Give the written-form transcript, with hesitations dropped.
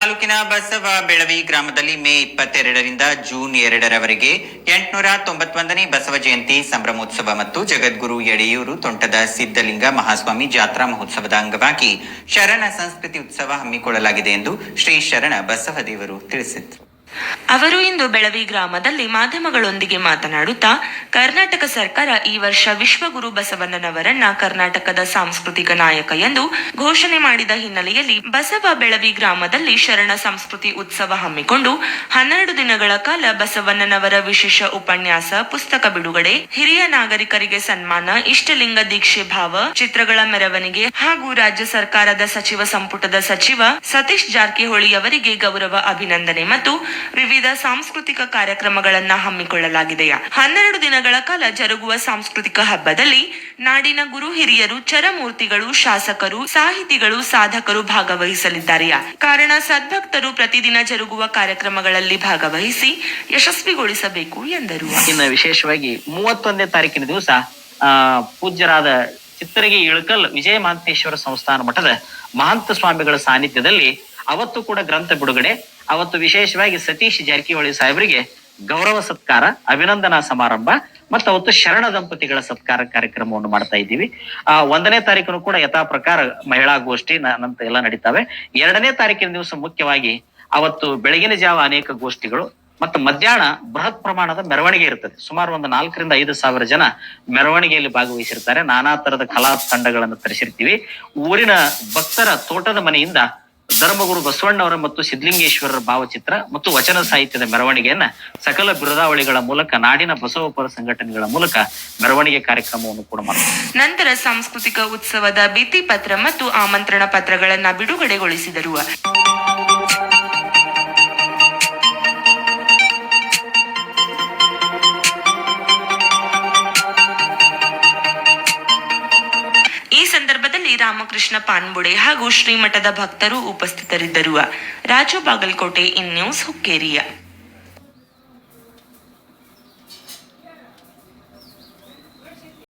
ತಾಲೂಕಿನ ಬಸವ ಬೆಳವಿ ಗ್ರಾಮದಲ್ಲಿ ಮೇ 22ರಿಂದ ಜೂನ್ 2ರವರೆಗೆ 891ನೇ ಬಸವ ಜಯಂತಿ ಸಂಭ್ರಮೋತ್ಸವ ಮತ್ತು ಜಗದ್ಗುರು ಯಡಿಯೂರು ತೋಂಟದ ಸಿದ್ಧಲಿಂಗ ಮಹಾಸ್ವಾಮಿ ಜಾತ್ರಾ ಮಹೋತ್ಸವದ ಅಂಗವಾಗಿ ಶರಣ ಸಂಸ್ಕೃತಿ ಉತ್ಸವ ಹಮ್ಮಿಕೊಳ್ಳಲಾಗಿದೆ ಎಂದು ಶ್ರೀ ಶರಣ ಬಸವದೇವರು ತಿಳಿಸಿದರು. ಅವರು ಇಂದು ಬೆಳವಿ ಗ್ರಾಮದಲ್ಲಿ ಮಾಧ್ಯಮಗಳೊಂದಿಗೆ ಮಾತನಾಡುತ್ತಾ ಕರ್ನಾಟಕ ಸರ್ಕಾರ ಈ ವರ್ಷ ವಿಶ್ವಗುರು ಬಸವಣ್ಣನವರನ್ನ ಕರ್ನಾಟಕದ ಸಾಂಸ್ಕೃತಿಕ ನಾಯಕ ಎಂದು ಘೋಷಣೆ ಮಾಡಿದ ಹಿನ್ನೆಲೆಯಲ್ಲಿ ಬಸವ ಬೆಳವಿ ಗ್ರಾಮದಲ್ಲಿ ಶರಣ ಸಂಸ್ಕೃತಿ ಉತ್ಸವ ಹಮ್ಮಿಕೊಂಡು 12 ದಿನಗಳ ಕಾಲ ಬಸವಣ್ಣನವರ ವಿಶೇಷ ಉಪನ್ಯಾಸ, ಪುಸ್ತಕ ಬಿಡುಗಡೆ, ಹಿರಿಯ ನಾಗರಿಕರಿಗೆ ಸನ್ಮಾನ, ಇಷ್ಟಲಿಂಗ ದೀಕ್ಷೆ ಭಾವ ಚಿತ್ರಗಳ ಮೆರವಣಿಗೆ ಹಾಗೂ ರಾಜ್ಯ ಸರ್ಕಾರದ ಸಚಿವ ಸಂಪುಟದ ಸಚಿವ ಸತೀಶ್ ಜಾರಕಿಹೊಳಿ ಅವರಿಗೆ ಗೌರವ ಅಭಿನಂದನೆ ಮತ್ತು ವಿವಿಧ ಸಾಂಸ್ಕೃತಿಕ ಕಾರ್ಯಕ್ರಮಗಳನ್ನ ಹಮ್ಮಿಕೊಳ್ಳಲಾಗಿದೆ. 12 ದಿನಗಳ ಕಾಲ ಜರುಗುವ ಸಾಂಸ್ಕೃತಿಕ ಹಬ್ಬದಲ್ಲಿ ನಾಡಿನ ಗುರು ಹಿರಿಯರು, ಚರಮೂರ್ತಿಗಳು, ಶಾಸಕರು, ಸಾಹಿತಿಗಳು, ಸಾಧಕರು ಭಾಗವಹಿಸಲಿದ್ದಾರೆ. ಕಾರಣ ಸದ್ಭಕ್ತರು ಪ್ರತಿದಿನ ಜರುಗುವ ಕಾರ್ಯಕ್ರಮಗಳಲ್ಲಿ ಭಾಗವಹಿಸಿ ಯಶಸ್ವಿಗೊಳಿಸಬೇಕು ಎಂದರು. ಇನ್ನು ವಿಶೇಷವಾಗಿ 31ನೇ ತಾರೀಕಿನ ದಿವಸ ಪೂಜ್ಯರಾದ ಚಿತ್ತರಗಿ ಇಳಕಲ್ ವಿಜಯ ಮಹಾಂತೇಶ್ವರ ಸಂಸ್ಥಾನ ಮಠದ ಮಹಂತ ಸ್ವಾಮಿಗಳ ಸಾನ್ನಿಧ್ಯದಲ್ಲಿ ಅವತ್ತು ಕೂಡ ಗ್ರಂಥ ಬಿಡುಗಡೆ, ಅವತ್ತು ವಿಶೇಷವಾಗಿ ಸತೀಶ್ ಜಾರಕಿಹೊಳಿ ಸಾಹೇಬರಿಗೆ ಗೌರವ ಸತ್ಕಾರ, ಅಭಿನಂದನಾ ಸಮಾರಂಭ ಮತ್ತು ಅವತ್ತು ಶರಣ ದಂಪತಿಗಳ ಸತ್ಕಾರ ಕಾರ್ಯಕ್ರಮವನ್ನು ಮಾಡ್ತಾ ಇದ್ದೀವಿ. 1ನೇ ತಾರೀಕನು ಕೂಡ ಯಥಾ ಪ್ರಕಾರ ಮಹಿಳಾ ಗೋಷ್ಠಿ ನಂತ ಎಲ್ಲ ನಡೀತಾವೆ. 2ನೇ ತಾರೀಕಿನ ದಿವಸ ಮುಖ್ಯವಾಗಿ ಅವತ್ತು ಬೆಳಗಿನ ಜಾವ ಅನೇಕ ಗೋಷ್ಠಿಗಳು ಮತ್ತು ಮಧ್ಯಾಹ್ನ ಬೃಹತ್ ಪ್ರಮಾಣದ ಮೆರವಣಿಗೆ ಇರ್ತದೆ. ಸುಮಾರು ಒಂದು 4,000 ರಿಂದ 5,000 ಜನ ಮೆರವಣಿಗೆಯಲ್ಲಿ ಭಾಗವಹಿಸಿರ್ತಾರೆ. ನಾನಾ ತರದ ಕಲಾ ತಂಡಗಳನ್ನು ತರಿಸಿರ್ತೀವಿ. ಊರಿನ ಭಕ್ತರ ತೋಟದ ಮನೆಯಿಂದ ಧರ್ಮಗುರು ಬಸವಣ್ಣವರ ಮತ್ತು ಸಿದ್ಧಲಿಂಗೇಶ್ವರರ ಭಾವಚಿತ್ರ ಮತ್ತು ವಚನ ಸಾಹಿತ್ಯದ ಮೆರವಣಿಗೆಯನ್ನ ಸಕಲ ಬಿರುದಾವಳಿಗಳ ಮೂಲಕ ನಾಡಿನ ಬಸವಪರ ಸಂಘಟನೆಗಳ ಮೂಲಕ ಮೆರವಣಿಗೆ ಕಾರ್ಯಕ್ರಮವನ್ನು ಕೂಡ ಮಾಡಿದರು. ನಂತರ ಸಾಂಸ್ಕೃತಿಕ ಉತ್ಸವದ ಭಿತ್ತಿ ಪತ್ರ ಮತ್ತು ಆಮಂತ್ರಣ ಪತ್ರಗಳನ್ನ ಬಿಡುಗಡೆಗೊಳಿಸಿದರು. ಈ ಸಂದರ್ಭದಲ್ಲಿ ರಾಮಕೃಷ್ಣ ಪಾನ್ಬುಡೆ ಹಾಗೂ ಶ್ರೀಮಠದ ಭಕ್ತರು ಉಪಸ್ಥಿತರಿದ್ದರು. Raju Bagalkote, in news, ಹುಕ್ಕೇರಿಯ.